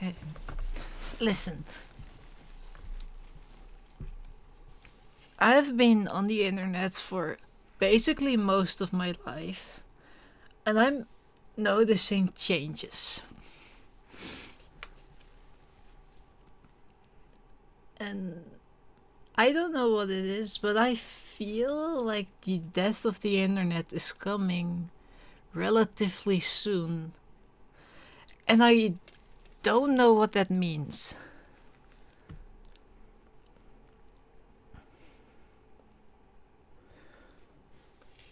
Okay. Listen, I've been on the internet for basically most of my life, and I'm noticing changes. And I don't know what it is, but I feel like the death of the internet is coming relatively soon. And I don't know what that means.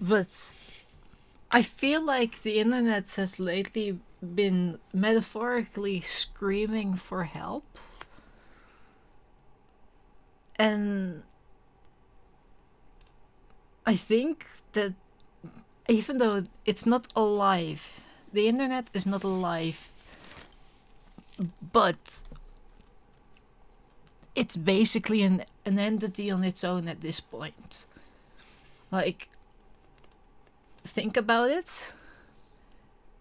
But I feel like the internet has lately been metaphorically screaming for help. And I think that even though it's not alive, the internet is not alive, but it's basically an entity on its own at this point. Like, think about it.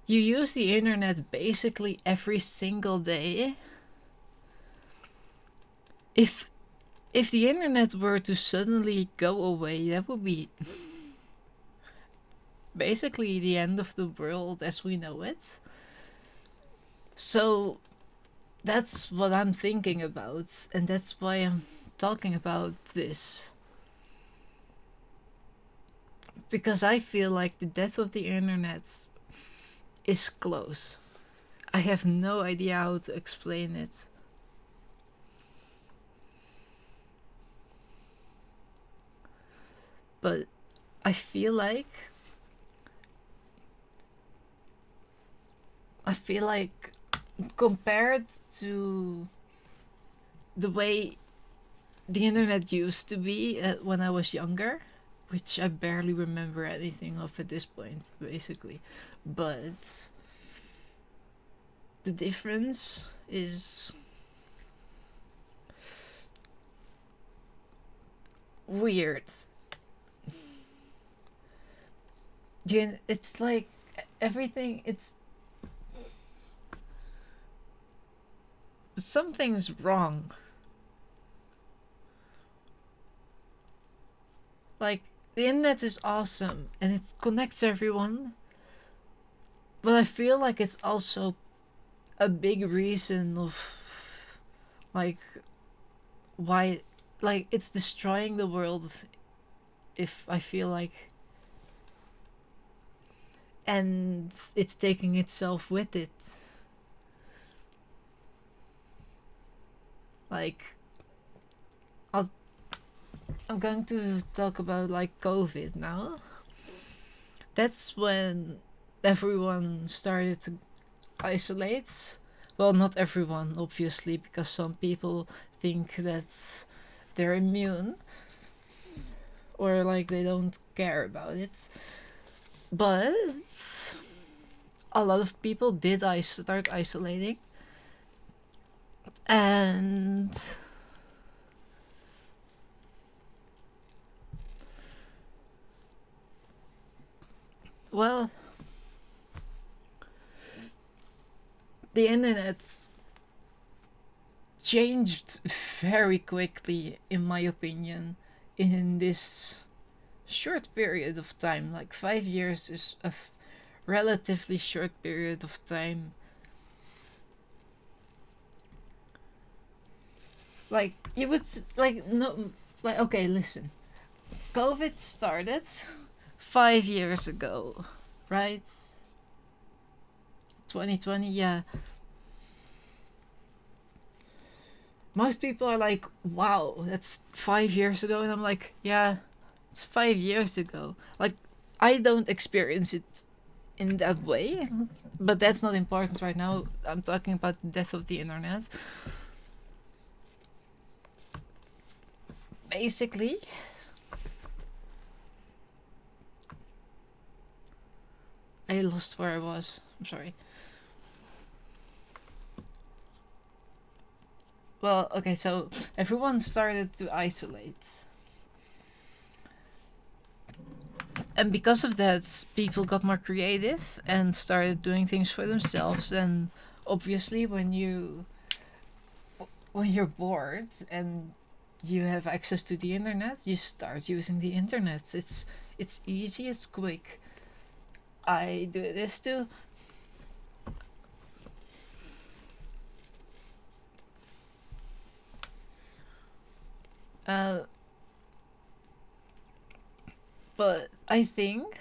You use the internet basically every single day. If if the internet were to suddenly go away, that would be basically the end of the world as we know it. So that's what I'm thinking about, and that's why I'm talking about this. Because I feel like the death of the internet is close. I have no idea how to explain it. But I feel like compared to the way the internet used to be when I was younger, which I barely remember anything of at this point, basically. But the difference is weird. It's like everything, it's something's wrong. Like, the internet is awesome and it connects everyone, but I feel like it's also a big reason of like why, like, it's destroying the world, if I feel like, and it's taking itself with it. Like, I'll, I'm going to talk about like COVID now. That's when everyone started to isolate. Well, not everyone, obviously, because some people think that they're immune or like they don't care about it. But a lot of people did start isolating. And well, the internet changed very quickly, in my opinion, in this short period of time. Like 5 years is a relatively short period of time. Like, you would like, no, like, okay, listen. COVID started 5 years ago, right? 2020, yeah. Most people are like, wow, that's 5 years ago. And I'm like, yeah, it's 5 years ago. Like, I don't experience it in that way, but that's not important right now. I'm talking about the death of the internet. Basically, I lost where I was. I'm sorry. Well, okay, so everyone started to isolate. And because of that, people got more creative and started doing things for themselves. And obviously, when you when you're bored and you have access to the internet, you start using the internet. It's easy, it's quick. I do this too. Uh, but I think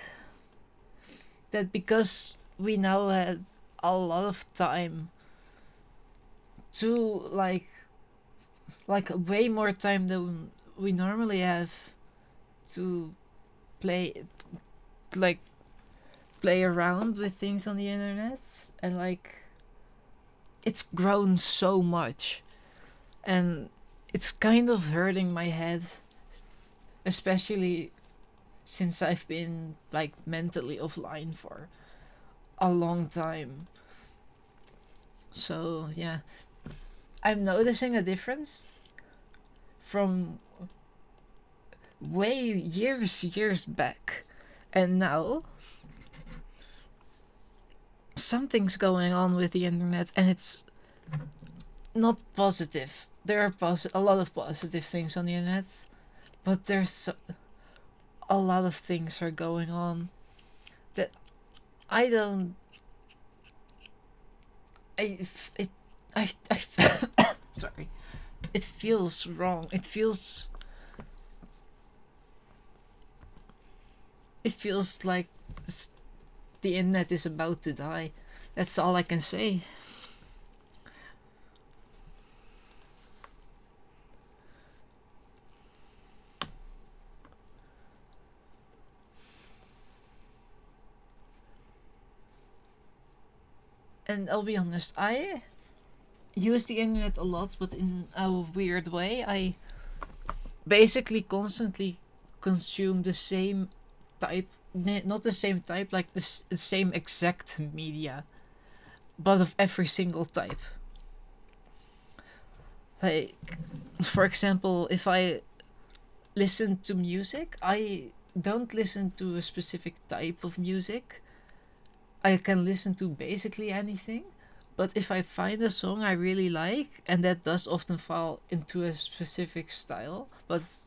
that because we now had a lot of time to like way more time than we normally have to play like play around with things on the internet, and like it's grown so much, and it's kind of hurting my head, especially since I've been like mentally offline for a long time. So yeah, I'm noticing a difference from way years back, and now something's going on with the internet, and it's not positive. There are a lot of positive things on the internet, but a lot of things are going on that I don't. It I sorry. It feels wrong. It feels like the internet is about to die. That's all I can say. And I'll be honest, I use the internet a lot, but in a weird way. I basically constantly consume the same type, not the same type, like the same exact media, but of every single type. Like, for example, if I listen to music, I don't listen to a specific type of music. I can listen to basically anything. But if I find a song I really like, and that does often fall into a specific style, but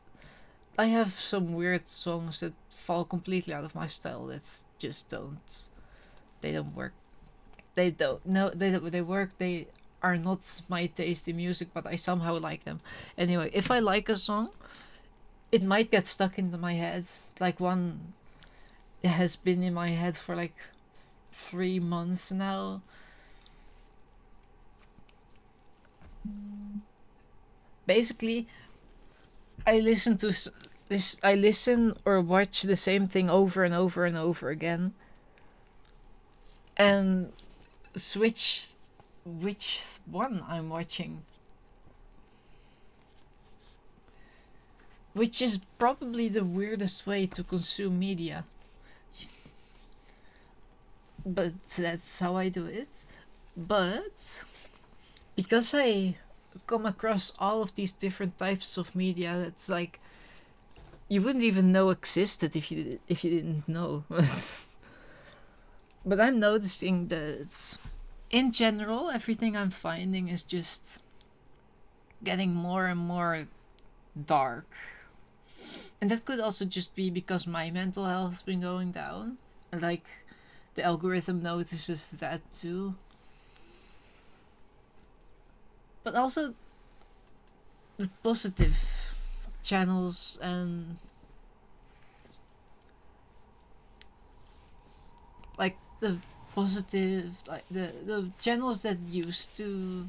I have some weird songs that fall completely out of my style that just they don't work. They don't, no, they work, they are not my taste in music, but I somehow like them. Anyway, if I like a song, it might get stuck into my head. Like one has been in my head for like 3 months now. Basically, I listen to this. I listen or watch the same thing over and over and over again, and switch which one I'm watching. Which is probably the weirdest way to consume media. But that's how I do it. But because I come across all of these different types of media, that's like you wouldn't even know existed if you didn't know. But I'm noticing that in general, everything I'm finding is just getting more and more dark. And that could also just be because my mental health's been going down. And like the algorithm notices that too. But also the positive channels and like the positive, like the channels that used to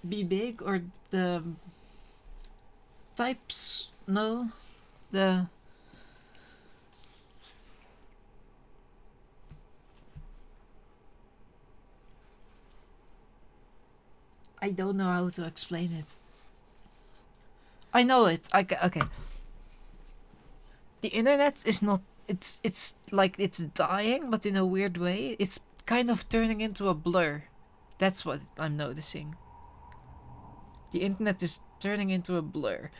be big, or the types, no, the I don't know how to explain it. I know it. Okay. The internet is not. It's like it's dying, but in a weird way. It's kind of turning into a blur. That's what I'm noticing. The internet is turning into a blur,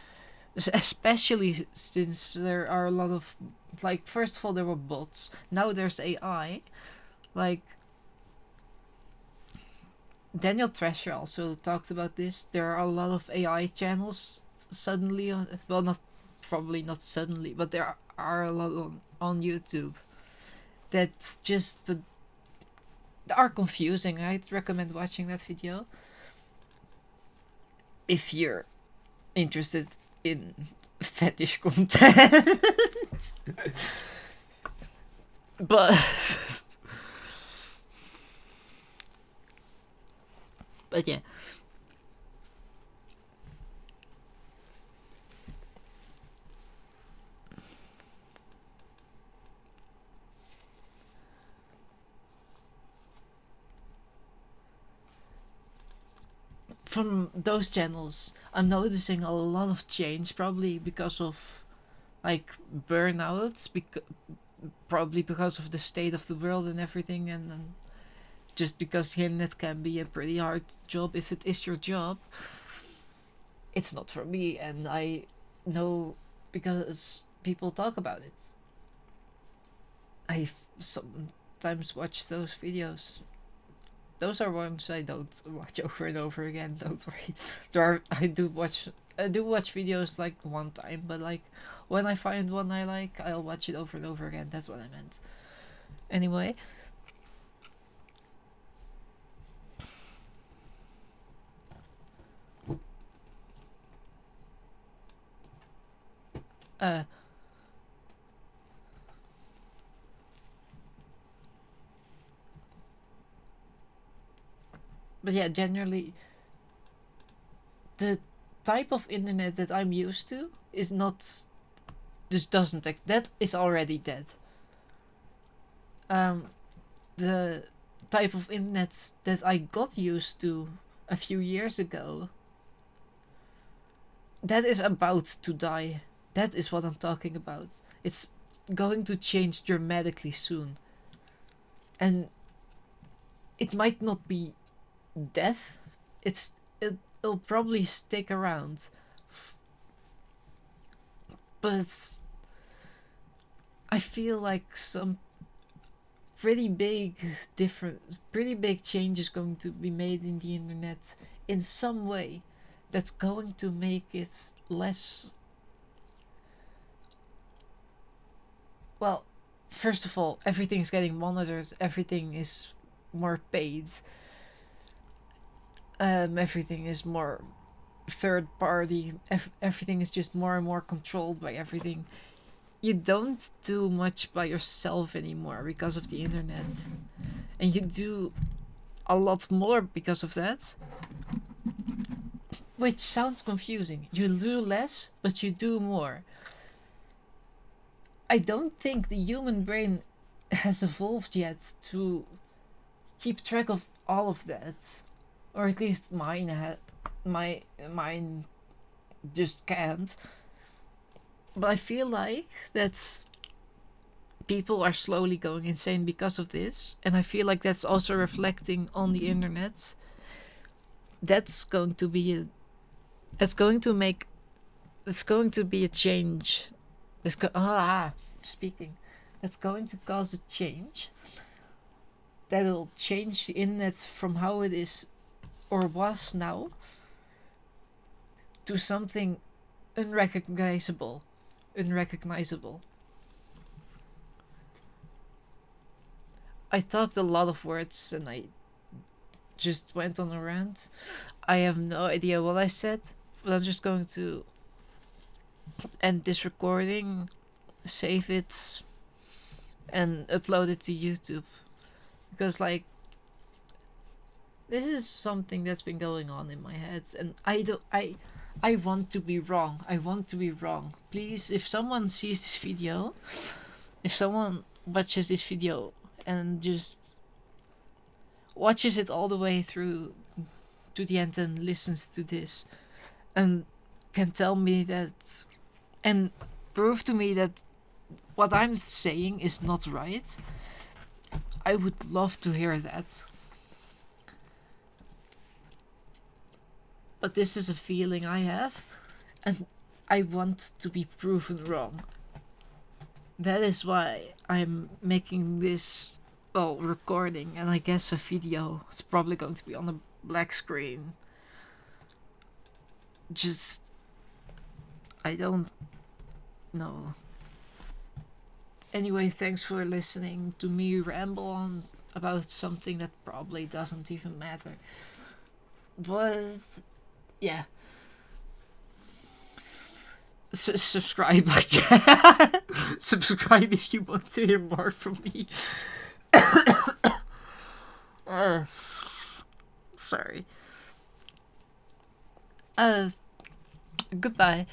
especially since there are a lot of, like, first of all there were bots. Now there's AI. Like Daniel Thrasher also talked about this. There are a lot of AI channels suddenly on, well, not probably not suddenly, but there are a lot on YouTube that just are confusing. I'd recommend watching that video if you're interested in fetish content. but but yeah. From those channels, I'm noticing a lot of change, probably because of like burnouts, probably because of the state of the world and everything, and just because the internet can be a pretty hard job if it is your job. It's not for me, and I know because people talk about it. I sometimes watch those videos. Those are ones I don't watch over and over again. Don't worry. I do watch videos like one time, but like when I find one I like, I'll watch it over and over again. That's what I meant. Anyway. Uh but yeah, generally the type of internet that I'm used to is not, just doesn't, that is already dead. The type of internet that I got used to a few years ago, that is about to die. That is what I'm talking about. It's going to change dramatically soon. And it might not be death. It'll probably stick around. But I feel like some pretty big change is going to be made in the internet in some way that's going to make it less, well, first of all, everything's getting monitored, everything is more paid, everything is more third party, everything is just more and more controlled by everything. You don't do much by yourself anymore because of the internet, and you do a lot more because of that, which sounds confusing. You do less, but you do more. I don't think the human brain has evolved yet to keep track of all of that, or at least mine just can't. But I feel like that's, people are slowly going insane because of this, and I feel like that's also reflecting on the internet. That's going to be a, that's going to make, it's going to be a change. Speaking. That's going to cause a change that'll change the internet from how it is or was now to something unrecognizable. I talked a lot of words and I just went on a rant. I have no idea what I said, but I'm just going to end this recording, save it, and upload it to YouTube. Because, like, this is something that's been going on in my head, and I want to be wrong. I want to be wrong. Please, if someone sees this video, if someone watches this video and just watches it all the way through to the end and listens to this and can tell me that and prove to me that what I'm saying is not right, I would love to hear that. But this is a feeling I have, and I want to be proven wrong. That is why I'm making this, well, recording, and I guess a video. It's probably going to be on black screen. Just, I don't know. Anyway, thanks for listening to me ramble on about something that probably doesn't even matter. But yeah, subscribe, I guess. Subscribe if you want to hear more from me. Sorry. Goodbye.